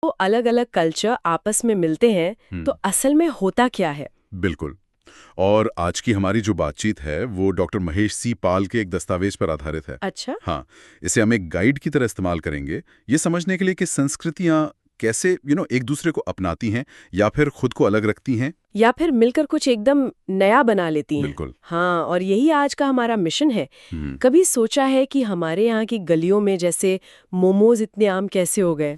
वो अलग अलग कल्चर आपस में मिलते हैं तो असल में होता क्या है? बिल्कुल। और आज की हमारी जो बातचीत है वो डॉक्टर महेश सी पाल के एक दस्तावेज पर आधारित है। अच्छा। हाँ, इसे हम एक गाइड की तरह इस्तेमाल करेंगे ये समझने के लिए कि संस्कृतियां कैसे एक दूसरे को अपनाती हैं या फिर खुद को अलग रखती हैं। या फिर मिलकर कुछ एकदम नया बना लेती हैं। बिल्कुल। हाँ, और यही आज का हमारा मिशन है। हम्म। कभी सोचा है कि हमारे यहाँ की गलियों में जैसे मोमोज इतने आम कैसे हो गए,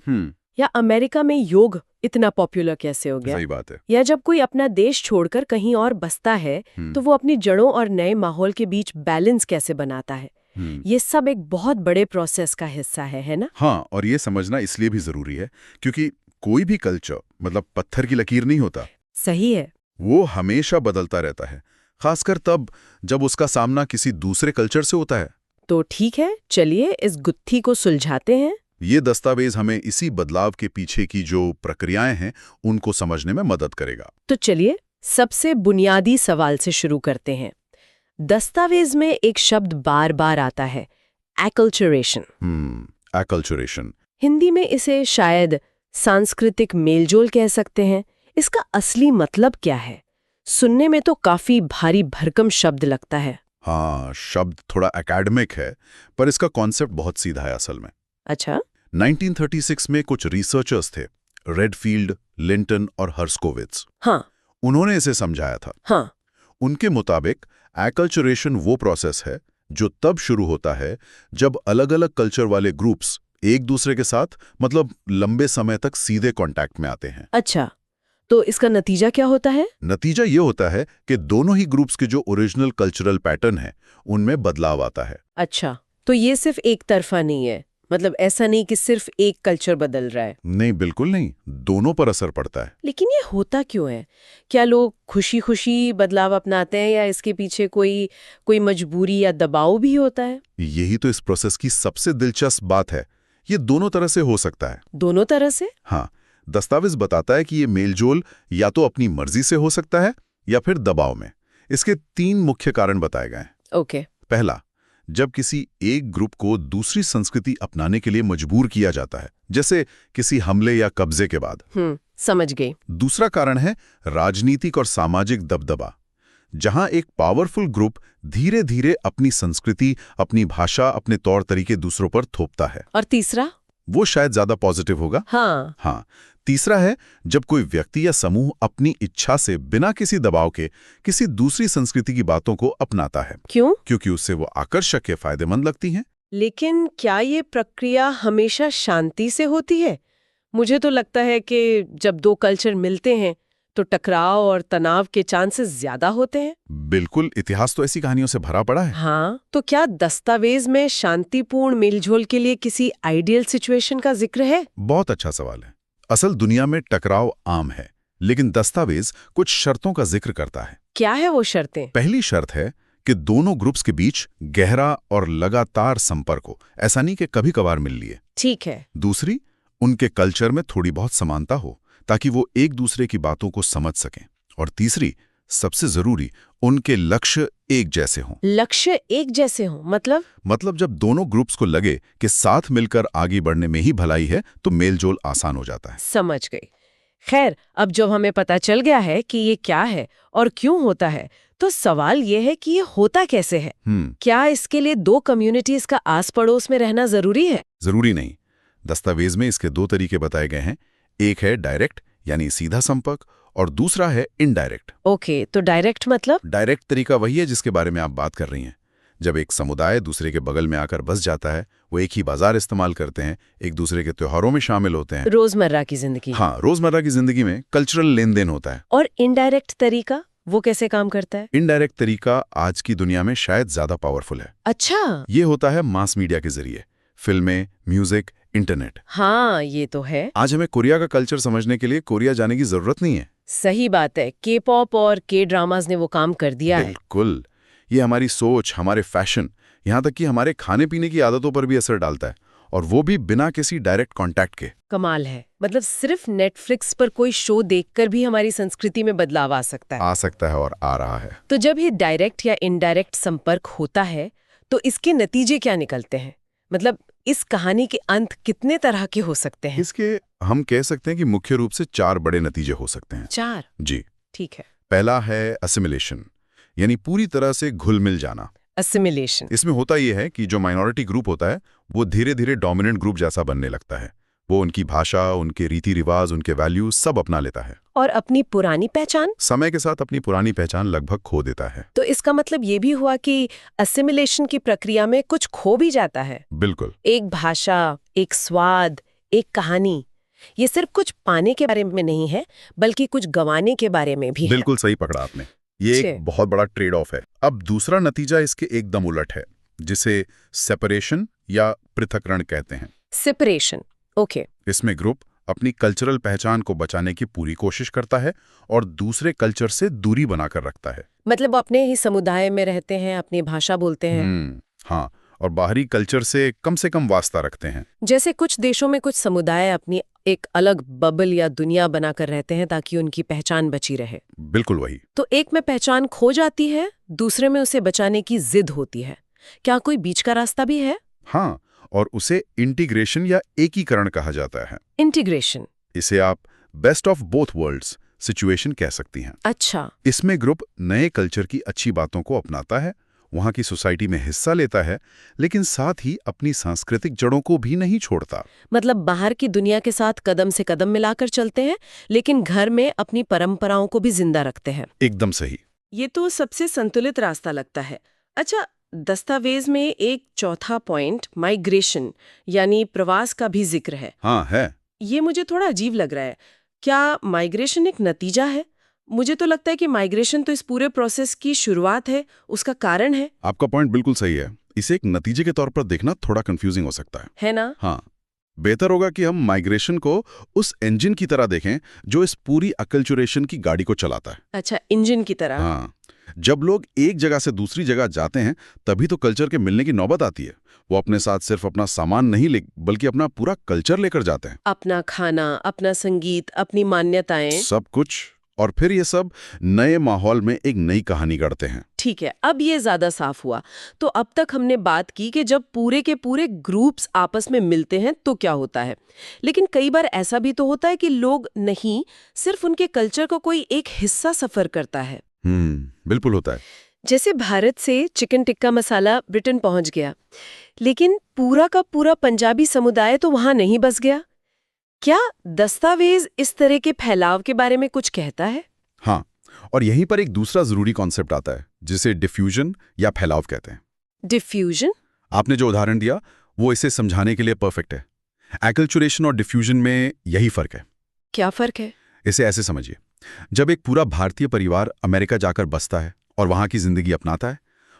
या अमेरिका में योग इतना पॉपुलर कैसे हो गया, सही बात है। या जब कोई अपना देश छोड़कर कहीं और बसता है तो वो अपनी जड़ों और नए माहौल के बीच बैलेंस कैसे बनाता है। ये सब एक बहुत बड़े प्रोसेस का हिस्सा है ना? हाँ, और ये समझना इसलिए भी जरूरी है क्योंकि कोई भी कल्चर मतलब पत्थर की लकीर नहीं होता। सही है। वो हमेशा बदलता रहता है, खासकर तब जब उसका सामना किसी दूसरे कल्चर से होता है। तो ठीक है, चलिए इस गुत्थी को सुलझाते हैं। ये दस्तावेज हमें इसी बदलाव के पीछे की जो प्रक्रियाएं हैं उनको समझने में मदद करेगा। तो चलिए सबसे बुनियादी सवाल से शुरू करते हैं। दस्तावेज में एक शब्द बार बार आता है, एक्लचरेशन। एक्लचरेशन। हिंदी में इसे शायद सांस्कृतिक मेलजोल कह सकते हैं। इसका असली मतलब क्या है? सुनने में तो काफी भारी भरकम शब्द लगता है। हाँ, शब्द थोड़ा एकेडमिक है पर इसका कॉन्सेप्ट बहुत सीधा है असल में। अच्छा। 1936 में कुछ रिसर्चर्स थे, रेडफील्ड, लिंटन और हर्स्कोविट्स। हाँ। उन्होंने इसे समझाया था। हाँ। उनके मुताबिक एक्लचरेशन वो प्रोसेस है जो तब शुरू होता है जब अलग-अलग कल्चर वाले ग्रुप्स एक दूसरे के साथ मतलब लंबे समय तक सीधे कांटेक्ट में आते हैं। अच्छा, तो इसका नतीजा क्या होता है? नतीजा ये होता है कि दोनों ही ग्रुप्स के जो ओरिजिनल कल्चरल पैटर्न है उनमें बदलाव आता है। अच्छा, तो ये सिर्फ एक तरफा नहीं है, मतलब ऐसा नहीं कि सिर्फ एक कल्चर बदल रहा है। नहीं, बिल्कुल नहीं, दोनों पर असर पड़ता है। लेकिन ये होता क्यों है? क्या लोग खुशी खुशी बदलाव अपनाते हैं या इसके पीछे कोई मजबूरी या दबाव भी होता है? यही तो इस प्रोसेस की सबसे दिलचस्प बात है। ये दोनों तरह से हो सकता है। दोनों तरह से? हाँ, दस्तावेज बताता है कि ये मेलजोल या तो अपनी मर्जी से हो सकता है या फिर दबाव में। इसके 3 मुख्य कारण बताए गए हैं। ओके। पहला, जब किसी एक ग्रुप को दूसरी संस्कृति अपनाने के लिए मजबूर किया जाता है, जैसे किसी हमले या कब्जे के बाद। समझ गई। दूसरा कारण है राजनीतिक और सामाजिक दबदबा, जहां एक पावरफुल ग्रुप धीरे धीरे अपनी संस्कृति, अपनी भाषा, अपने तौर तरीके दूसरों पर थोपता है। और तीसरा? वो शायद ज्यादा पॉजिटिव होगा। हाँ। तीसरा है जब कोई व्यक्ति या समूह अपनी इच्छा से बिना किसी दबाव के किसी दूसरी संस्कृति की बातों को अपनाता है। क्यों? क्योंकि उससे वो आकर्षक या फायदेमंद लगती हैं। लेकिन क्या ये प्रक्रिया हमेशा शांति से होती है? मुझे तो लगता है कि जब दो कल्चर मिलते हैं तो टकराव और तनाव के चांसेस ज्यादा होते हैं। बिल्कुल, इतिहास तो ऐसी कहानियों से भरा पड़ा है। हाँ, तो क्या दस्तावेज में शांतिपूर्ण मेलझोल के लिए किसी आइडियल सिचुएशन का जिक्र है? बहुत अच्छा सवाल है। असल दुनिया में टकराव आम है, लेकिन दस्तावेज कुछ शर्तों का जिक्र करता है। क्या है वो शर्तें? पहली शर्त है कि दोनों ग्रुप्स के बीच गहरा और लगातार संपर्क हो, ऐसा नहीं कि कभी कभार मिल लिए। ठीक है। दूसरी, उनके कल्चर में थोड़ी बहुत समानता हो ताकि वो एक दूसरे की बातों को समझ सकें। और तीसरी, सबसे जरूरी, उनके लक्ष्य एक जैसे हों। लक्ष्य एक जैसे हों मतलब जब दोनों ग्रुप्स को लगे कि साथ मिलकर आगे बढ़ने में ही भलाई है तो मेलजोल आसान हो जाता है। समझ गई। खैर, अब जब हमें पता चल गया है कि ये क्या है और क्यों होता है, तो सवाल ये है कि ये होता कैसे है? क्या इसके लिए दो कम्युनिटीज का आस पड़ोस में रहना जरूरी है? जरूरी नहीं। दस्तावेज में इसके 2 तरीके बताए गए हैं। एक है डायरेक्ट यानी सीधा संपर्क, और दूसरा है इनडायरेक्ट। ओके, तो डायरेक्ट मतलब? डायरेक्ट तरीका वही है जिसके बारे में आप बात कर रही हैं। जब एक समुदाय दूसरे के बगल में आकर बस जाता है, वो एक ही बाजार इस्तेमाल करते हैं, एक दूसरे के त्योहारों में शामिल होते हैं। रोजमर्रा की जिंदगी। हाँ, रोजमर्रा की जिंदगी में कल्चरल लेन देन होता है। और इनडायरेक्ट तरीका वो कैसे काम करता है? इनडायरेक्ट तरीका आज की दुनिया में शायद ज्यादा पावरफुल है। अच्छा। ये होता है मास मीडिया के जरिए, फिल्में, म्यूजिक, इंटरनेट। हाँ, ये तो है। आज हमें कोरिया का कल्चर समझने के लिए कोरिया जाने की जरूरत नहीं है। सही बात है, के पॉप और के ड्रामाज ने वो काम कर दिया है। बिल्कुल। ये हमारी सोच, हमारे फैशन, यहाँ तक कि हमारे खाने पीने की आदतों पर भी असर डालता है, और वो भी बिना किसी डायरेक्ट कांटेक्ट के। कमाल है, मतलब सिर्फ नेटफ्लिक्स पर कोई शो देखकर भी हमारी संस्कृति में बदलाव आ सकता है। आ सकता है और आ रहा है। तो जब ये डायरेक्ट या इनडायरेक्ट संपर्क होता है तो इसके नतीजे क्या निकलते हैं? मतलब इस कहानी के अंत कितने तरह के हो सकते हैं? इसके हम कह सकते हैं कि मुख्य रूप से 4 बड़े नतीजे हो सकते हैं। 4? जी, ठीक है। पहला है असिमिलेशन, यानी पूरी तरह से घुल मिल जाना। असिमिलेशन। इसमें होता यह है कि जो माइनॉरिटी ग्रुप होता है वो धीरे धीरे डोमिनेंट ग्रुप जैसा बनने लगता है। वो उनकी भाषा, उनके रीति रिवाज, उनके वैल्यूज सब अपना लेता है। और अपनी पुरानी पहचान? समय के साथ अपनी पुरानी पहचान लगभग खो देता है। तो इसका मतलब ये भी हुआ कि असिमिलेशन की प्रक्रिया में कुछ खो भी जाता है। बिल्कुल। एक भाषा, एक स्वाद, एक कहानी, ये सिर्फ कुछ पाने के बारे में नहीं है बल्कि कुछ गंवाने के बारे में भी है। बिल्कुल सही पकड़ा आपने। ये एक बहुत बड़ा ट्रेड ऑफ है। अब दूसरा नतीजा इसके एकदम उलट है, जिसे सेपरेशन या पृथक्करण कहते हैं। Separation, okay. इसमें ग्रुप अपनी कल्चरल पहचान को बचाने की पूरी कोशिश करता है और दूसरे कल्चर से दूरी बनाकर रखता है। मतलब अपने ही समुदाय में रहते हैं, अपनी भाषा बोलते हैं। हाँ, और बाहरी कल्चर से कम वास्ता रखते हैं। जैसे कुछ देशों में कुछ समुदाय अपनी एक अलग बबल या दुनिया बनाकर रहते हैं ताकि उनकी पहचान बची रहे। बिल्कुल वही। तो एक में पहचान खो जाती है, दूसरे में उसे बचाने की जिद होती है। क्या कोई बीच का रास्ता भी है? हाँ, और उसे इंटीग्रेशन या एकीकरण कहा जाता है। इंटीग्रेशन। इसे आप best of both worlds situation कह सकती हैं। अच्छा। इसमें ग्रुप नए कल्चर की अच्छी बातों को अपनाता है, वहां की सोसाइटी में हिस्सा लेता है, लेकिन साथ ही अपनी सांस्कृतिक जड़ों को भी नहीं छोड़ता। मतलब बाहर की दुनिया के साथ कदम से कदम मिलाकर चलते हैं, लेकिन घर में अपनी परंपराओं को भी जिंदा रखते हैं। एकदम सही। ये तो सबसे संतुलित रास्ता लगता है। अच्छा, दस्तावेज में एक चौथा पॉइंट माइग्रेशन यानी प्रवास का भी जिक्र है। हाँ है। ये मुझे थोड़ा अजीब लग रहा है। क्या माइग्रेशन एक नतीजा है? मुझे तो लगता है कि माइग्रेशन तो इस पूरे प्रोसेस की शुरुआत है, उसका कारण है। आपका पॉइंट बिल्कुल सही है। इसे एक नतीजे के तौर पर देखना थोड़ा कंफ्यूजिंग हो सकता है ना? हाँ, बेहतर होगा कि हम माइग्रेशन को उस इंजन की तरह देखें जो इस पूरी अकल्चुरेशन की गाड़ी को चलाता है। अच्छा, इंजन की तरह। हाँ, जब लोग एक जगह से दूसरी जगह जाते हैं तभी तो कल्चर के मिलने की नौबत आती है। वो अपने साथ सिर्फ अपना सामान नहीं बल्कि अपना पूरा कल्चर लेकर जाते हैं। अपना खाना, अपना संगीत, अपनी मान्यताएं, सब कुछ। और फिर ये सब नए माहौल में एक नई कहानी गढ़ते हैं। ठीक है, अब ये ज्यादा साफ हुआ। तो अब तक हमने बात की कि जब पूरे के पूरे ग्रुप्स आपस में मिलते हैं तो क्या होता है, लेकिन कई बार ऐसा भी तो होता है कि लोग नहीं, सिर्फ उनके कल्चर का कोई एक हिस्सा सफर करता है। बिल्कुल होता है। जैसे भारत से चिकन टिक्का मसाला ब्रिटेन पहुंच गया, लेकिन पूरा का पूरा पंजाबी समुदाय तो वहां नहीं बस गया। क्या दस्तावेज इस तरह के फैलाव के बारे में कुछ कहता है? हाँ, और यहीं पर एक दूसरा जरूरी कॉन्सेप्ट आता है जिसे डिफ्यूजन या फैलाव कहते हैं। डिफ्यूजन? आपने जो उदाहरण दिया वो इसे समझाने के लिए परफेक्ट है। एक्लचुरेशन और डिफ्यूजन में यही फर्क है। क्या फर्क है? इसे ऐसे समझिए, जब एक पूरा भारतीय परिवार अमेरिका जाकर बसता है और वहां की जिंदगी अपनाता है,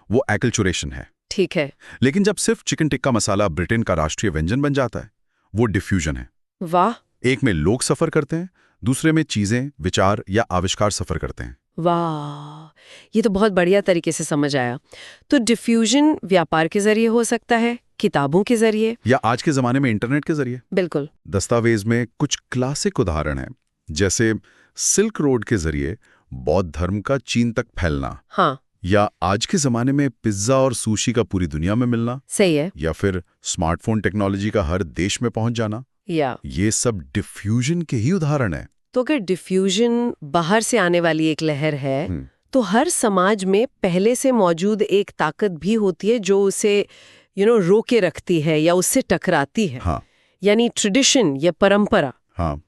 वो एक्लचुरेशन है। ठीक है। लेकिन जब सिर्फ चिकन टिक्का मसाला ब्रिटेन का राष्ट्रीय व्यंजन बन जाता है, वो डिफ्यूजन है। वाह। एक में लोग सफर करते हैं, दूसरे में चीजें, विचार या आविष्कार सफर करते हैं। वाह, ये तो बहुत बढ़िया तरीके से समझ आया। तो डिफ्यूजन व्यापार के जरिए हो सकता है, किताबों के जरिए, या आज के जमाने में इंटरनेट के जरिए। बिल्कुल। दस्तावेज में कुछ क्लासिक उदाहरण हैं, जैसे सिल्क रोड के जरिए बौद्ध धर्म का चीन तक फैलना। हाँ। या आज के जमाने में पिज्जा और सुशी का पूरी दुनिया में मिलना। सही है। या फिर स्मार्टफोन टेक्नोलॉजी का हर देश में पहुंच जाना। या ये सब डिफ्यूजन के ही उदाहरण है। तो अगर डिफ्यूजन बाहर से आने वाली एक लहर है, तो हर समाज में पहले से मौजूद एक ताकत भी होती है जो उसे रोके रखती है या उससे टकराती है। हाँ। यानी ट्रेडिशन या परंपरा। हाँ।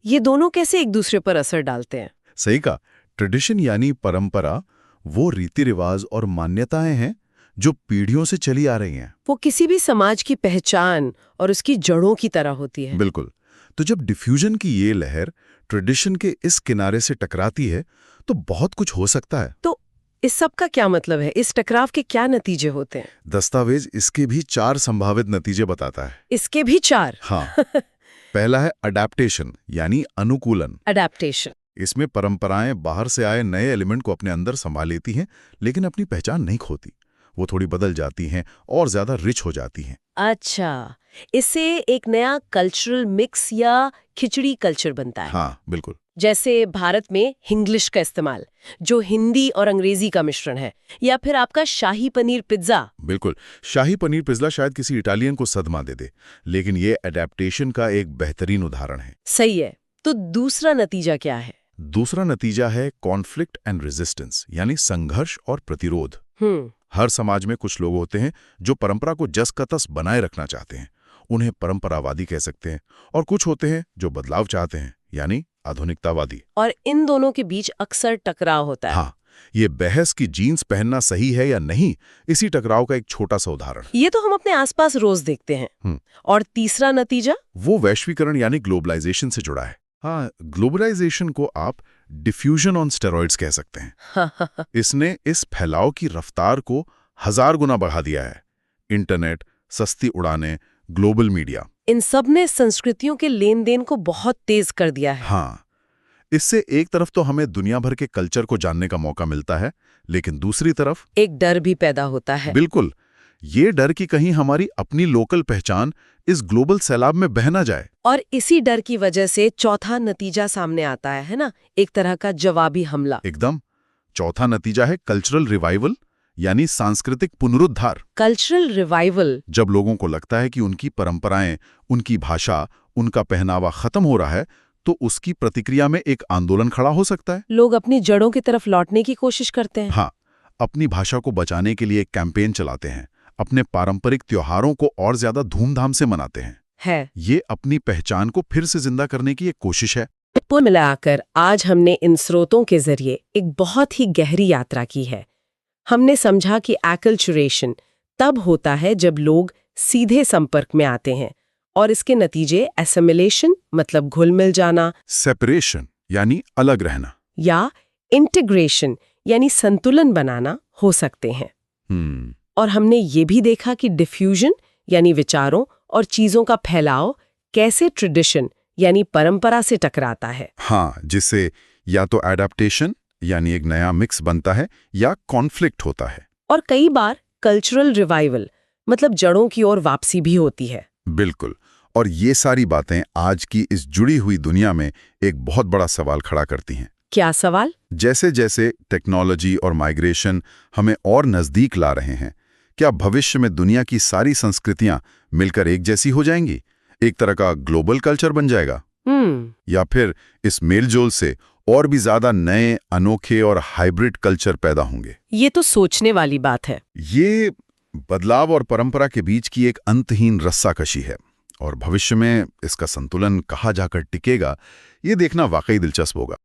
ये दोनों कैसे एक दूसरे पर असर डालते हैं? सही कहा। ट्रेडिशन यानी परंपरा वो रीति रिवाज और मान्यताएं हैं जो पीढ़ियों से चली आ रही हैं। वो किसी भी समाज की पहचान और उसकी जड़ों की तरह होती है। बिल्कुल। तो जब डिफ्यूजन की ये लहर ट्रेडिशन के इस किनारे से टकराती है तो बहुत कुछ हो सकता है। तो इस सब का क्या मतलब है? इस टकराव के क्या नतीजे होते हैं? दस्तावेज इसके भी 4 संभावित नतीजे बताता है। इसके भी 4? हाँ। पहला है अडैप्टेशन यानी अनुकूलन। अडैप्टेशन। इसमें परंपराएं बाहर से आए नए एलिमेंट को अपने अंदर संभाल लेती हैं, लेकिन अपनी पहचान नहीं खोती। वो थोड़ी बदल जाती हैं और ज्यादा रिच हो जाती हैं। अच्छा, इससे एक नया कल्चरल मिक्स या खिचड़ी कल्चर बनता है। हाँ, बिल्कुल। जैसे भारत में हिंग्लिश का इस्तेमाल, जो हिंदी और अंग्रेजी का मिश्रण है, या फिर आपका शाही पनीर पिज्जा। बिल्कुल, शाही पनीर पिज्जा शायद किसी इटालियन को सदमा दे दे, लेकिन ये अडेप्टेशन का एक बेहतरीन उदाहरण है। सही है। तो दूसरा नतीजा क्या है? दूसरा नतीजा है कॉन्फ्लिक्ट एंड रेजिस्टेंस, यानी संघर्ष और प्रतिरोध। हर समाज में कुछ लोग होते हैं जो परंपरा को जस का तस बनाए रखना चाहते हैं, उन्हें परंपरावादी कह सकते हैं, और कुछ होते हैं जो बदलाव चाहते हैं, यानी आधुनिकतावादी। और इन दोनों के बीच अक्सर टकराव होता है। हाँ, ये बहस की जीन्स पहनना सही है या नहीं, इसी टकराव का एक छोटा सा उदाहरण। ये तो हम अपने आसपास रोज देखते हैं। और तीसरा नतीजा? वो वैश्वीकरण यानी ग्लोबलाइजेशन से जुड़ा है। हाँ, ग्लोबलाइजेशन को आप डिफ्यूजन ऑन स्टेरॉइड्स कह सकते हैं। इसने इस फैलाव की रफ्तार को 1000 गुना बढ़ा दिया है। इंटरनेट, सस्ती उड़ानें, ग्लोबल मीडिया, इन सब ने संस्कृतियों के लेन देन को बहुत तेज कर दिया है। हाँ, इससे एक तरफ तो हमें दुनिया भर के कल्चर को जानने का मौका मिलता है, लेकिन दूसरी तरफ एक डर भी पैदा होता है। बिल्कुल, ये डर कि कहीं हमारी अपनी लोकल पहचान इस ग्लोबल सैलाब में बह ना जाए। और इसी डर की वजह से चौथा नतीजा सामने आता है ना, एक तरह का जवाबी हमला। एकदम। चौथा नतीजा है कल्चरल रिवाइवल, यानी सांस्कृतिक पुनरुद्धार। Cultural revival? जब लोगों को लगता है कि उनकी परंपराएं, उनकी भाषा, उनका पहनावा खत्म हो रहा है, तो उसकी प्रतिक्रिया में एक आंदोलन खड़ा हो सकता है। लोग अपनी जड़ों की तरफ लौटने की कोशिश करते हैं। हाँ, अपनी भाषा को बचाने के लिए एक कैंपेन चलाते हैं, अपने पारंपरिक त्योहारों को और ज्यादा धूमधाम से मनाते हैं। ये अपनी पहचान को फिर से जिंदा करने की एक कोशिश है। कुल मिलाकर आज हमने इन स्रोतों के जरिए एक बहुत ही गहरी यात्रा की है। हमने समझा कि एक्लचुरेशन तब होता है जब लोग सीधे संपर्क में आते हैं, और इसके नतीजे एसिमिलेशन मतलब घुल मिल जाना, सेपरेशन यानी अलग रहना, या इंटीग्रेशन यानी संतुलन बनाना हो सकते हैं। और हमने ये भी देखा कि डिफ्यूजन यानी विचारों और चीजों का फैलाव कैसे ट्रेडिशन यानी परंपरा से टकराता है। हाँ, जिससे या तो एडेप्टेशन यानी एक नया मिक्स बनता है, या कॉन्फ्लिक्ट होता है। और कई बार कल्चरल रिवाइवल मतलब जड़ों की ओर वापसी भी होती है। बिल्कुल। और ये सारी बातें आज की इस जुड़ी हुई दुनिया में एक बहुत बड़ा सवाल खड़ा करती हैं। क्या सवाल? जैसे जैसे टेक्नोलॉजी और माइग्रेशन हमें और नजदीक ला रहे हैं, क्या भविष्य में दुनिया की सारी संस्कृतियां मिलकर एक जैसी हो जाएंगी, एक तरह का ग्लोबल कल्चर बन जाएगा? या फिर इस मेलजोल से और भी ज्यादा नए, अनोखे और हाइब्रिड कल्चर पैदा होंगे? ये तो सोचने वाली बात है। ये बदलाव और परंपरा के बीच की एक अंतहीन रस्साकशी है, और भविष्य में इसका संतुलन कहाँ जाकर टिकेगा, ये देखना वाकई दिलचस्प होगा।